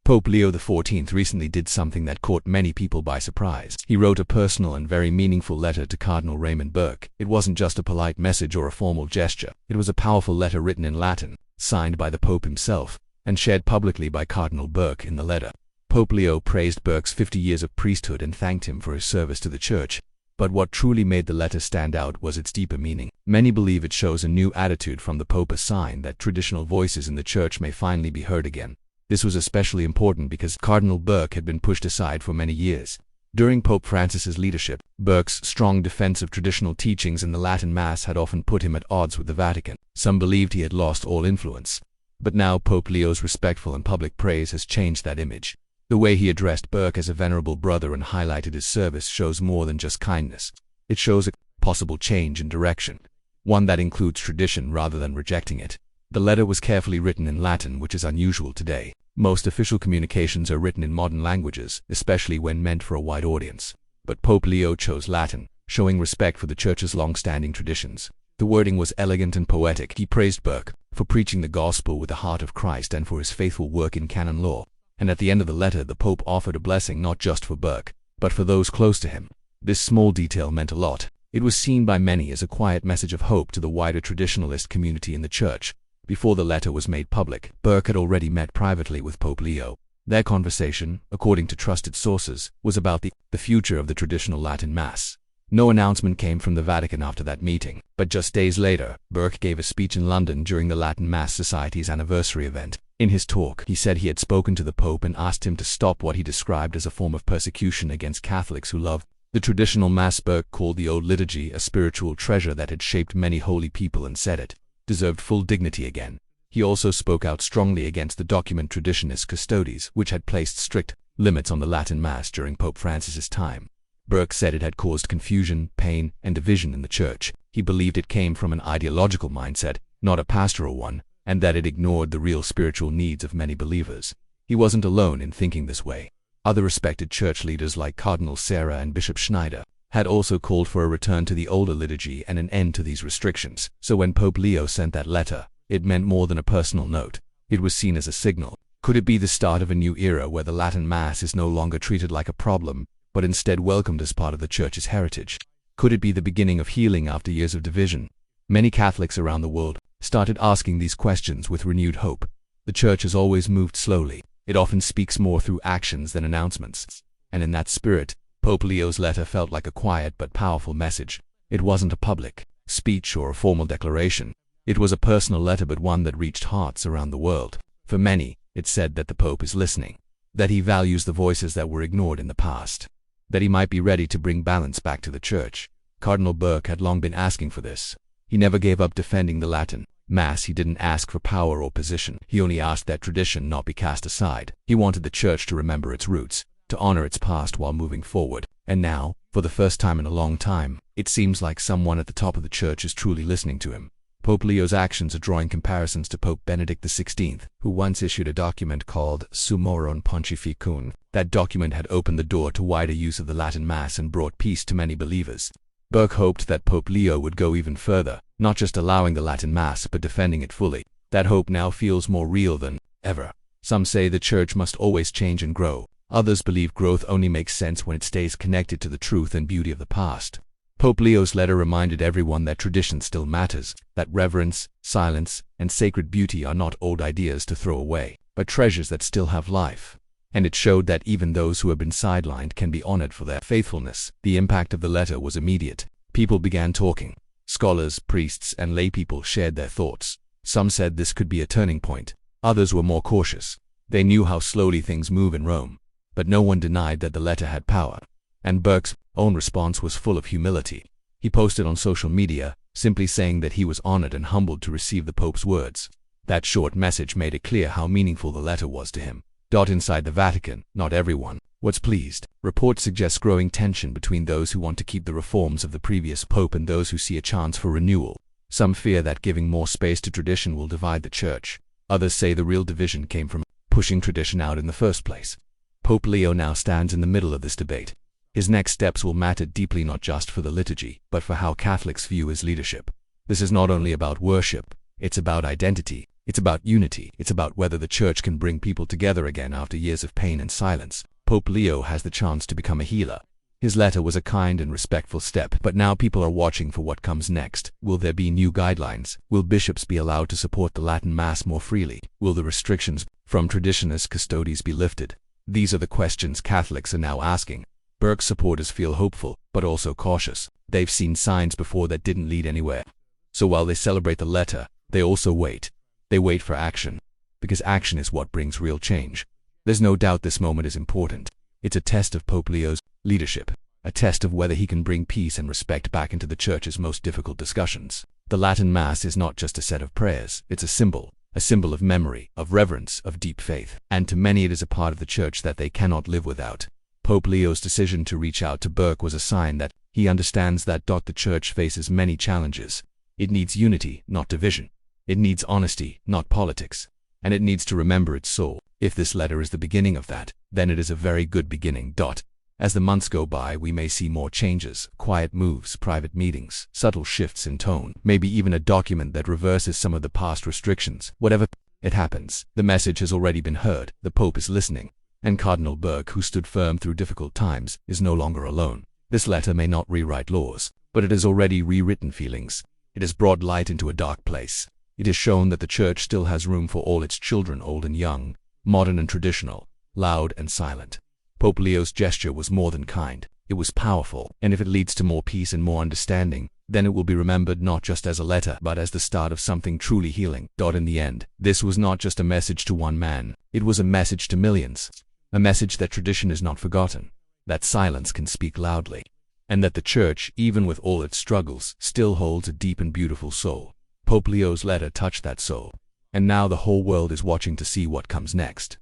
Pope Leo XIV recently did something that caught many people by surprise. He wrote a personal and very meaningful letter to Cardinal Raymond Burke. It wasn't just a polite message or a formal gesture. It was a powerful letter written in Latin, signed by the Pope himself, and shared publicly by Cardinal Burke. In the letter, Pope Leo praised Burke's 50 years of priesthood and thanked him for his service to the Church. But what truly made the letter stand out was its deeper meaning. Many believe it shows a new attitude from the Pope, a sign that traditional voices in the Church may finally be heard again. This was especially important because Cardinal Burke had been pushed aside for many years. During Pope Francis's leadership, Burke's strong defense of traditional teachings in the Latin Mass had often put him at odds with the Vatican. Some believed he had lost all influence. But now Pope Leo's respectful and public praise has changed that image. The way he addressed Burke as a venerable brother and highlighted his service shows more than just kindness. It shows a possible change in direction, one that includes tradition rather than rejecting it. The letter was carefully written in Latin, which is unusual today. Most official communications are written in modern languages, especially when meant for a wide audience. But Pope Leo chose Latin, showing respect for the Church's long-standing traditions. The wording was elegant and poetic. He praised Burke for preaching the gospel with the heart of Christ and for his faithful work in canon law. And at the end of the letter, the Pope offered a blessing not just for Burke, but for those close to him. This small detail meant a lot. It was seen by many as a quiet message of hope to the wider traditionalist community in the Church. Before the letter was made public, Burke had already met privately with Pope Leo. Their conversation, according to trusted sources, was about the future of the traditional Latin Mass. No announcement came from the Vatican after that meeting, but just days later, Burke gave a speech in London during the Latin Mass Society's anniversary event. In his talk, he said he had spoken to the Pope and asked him to stop what he described as a form of persecution against Catholics who loved the traditional Mass. Burke called the old liturgy a spiritual treasure that had shaped many holy people and said it deserved full dignity again. He also spoke out strongly against the document Traditionis Custodes, which had placed strict limits on the Latin Mass during Pope Francis's time. Burke said it had caused confusion, pain, and division in the Church. He believed it came from an ideological mindset, not a pastoral one, and that it ignored the real spiritual needs of many believers. He wasn't alone in thinking this way. Other respected Church leaders like Cardinal Sarah and Bishop Schneider had also called for a return to the older liturgy and an end to these restrictions. So when Pope Leo sent that letter, it meant more than a personal note. It was seen as a signal. Could it be the start of a new era where the Latin Mass is no longer treated like a problem, but instead welcomed as part of the Church's heritage? Could it be the beginning of healing after years of division? Many Catholics around the world started asking these questions with renewed hope. The Church has always moved slowly. It often speaks more through actions than announcements. And in that spirit, Pope Leo's letter felt like a quiet but powerful message. It wasn't a public speech or a formal declaration. It was a personal letter, but one that reached hearts around the world. For many, it said that the Pope is listening, that he values the voices that were ignored in the past, that he might be ready to bring balance back to the Church. Cardinal Burke had long been asking for this. He never gave up defending the Latin Mass. He didn't ask for power or position. He only asked that tradition not be cast aside. He wanted the Church to remember its roots, to honor its past while moving forward. And now, for the first time in a long time, it seems like someone at the top of the Church is truly listening to him. Pope Leo's actions are drawing comparisons to Pope Benedict XVI, who once issued a document called Summorum Pontificum. That document had opened the door to wider use of the Latin Mass and brought peace to many believers. Burke hoped that Pope Leo would go even further, not just allowing the Latin Mass but defending it fully. That hope now feels more real than ever. Some say the Church must always change and grow. Others believe growth only makes sense when it stays connected to the truth and beauty of the past. Pope Leo's letter reminded everyone that tradition still matters, that reverence, silence, and sacred beauty are not old ideas to throw away, but treasures that still have life. And it showed that even those who have been sidelined can be honored for their faithfulness. The impact of the letter was immediate. People began talking. Scholars, priests, and laypeople shared their thoughts. Some said this could be a turning point. Others were more cautious. They knew how slowly things move in Rome. But no one denied that the letter had power. And Burke's own response was full of humility. He posted on social media, simply saying that he was honored and humbled to receive the Pope's words. That short message made it clear how meaningful the letter was to him. Inside the Vatican, not everyone was pleased. Reports suggest growing tension between those who want to keep the reforms of the previous Pope and those who see a chance for renewal. Some fear that giving more space to tradition will divide the Church. Others say the real division came from pushing tradition out in the first place. Pope Leo now stands in the middle of this debate. His next steps will matter deeply, not just for the liturgy, but for how Catholics view his leadership. This is not only about worship, it's about identity. It's about unity. It's about whether the Church can bring people together again after years of pain and silence. Pope Leo has the chance to become a healer. His letter was a kind and respectful step, but now people are watching for what comes next. Will there be new guidelines? Will bishops be allowed to support the Latin Mass more freely? Will the restrictions from traditionalist custodies be lifted? These are the questions Catholics are now asking. Burke's supporters feel hopeful, but also cautious. They've seen signs before that didn't lead anywhere. So while they celebrate the letter, they also wait. They wait for action, because action is what brings real change. There's no doubt this moment is important. It's a test of Pope Leo's leadership, a test of whether he can bring peace and respect back into the Church's most difficult discussions. The Latin Mass is not just a set of prayers, it's a symbol of memory, of reverence, of deep faith. And to many it is a part of the Church that they cannot live without. Pope Leo's decision to reach out to Burke was a sign that he understands that the Church faces many challenges. It needs unity, not division. It needs honesty, not politics. And it needs to remember its soul. If this letter is the beginning of that, then it is a very good beginning. As the months go by, we may see more changes, quiet moves, private meetings, subtle shifts in tone, maybe even a document that reverses some of the past restrictions. Whatever it happens, the message has already been heard, the Pope is listening, and Cardinal Burke, who stood firm through difficult times, is no longer alone. This letter may not rewrite laws, but it has already rewritten feelings. It has brought light into a dark place. It has shown that the Church still has room for all its children, old and young, modern and traditional, loud and silent. Pope Leo's gesture was more than kind. It was powerful, and if it leads to more peace and more understanding, then it will be remembered not just as a letter, but as the start of something truly healing. In the end, this was not just a message to one man. It was a message to millions. A message that tradition is not forgotten, that silence can speak loudly, and that the Church, even with all its struggles, still holds a deep and beautiful soul. Pope Leo's letter touched that soul, and now the whole world is watching to see what comes next.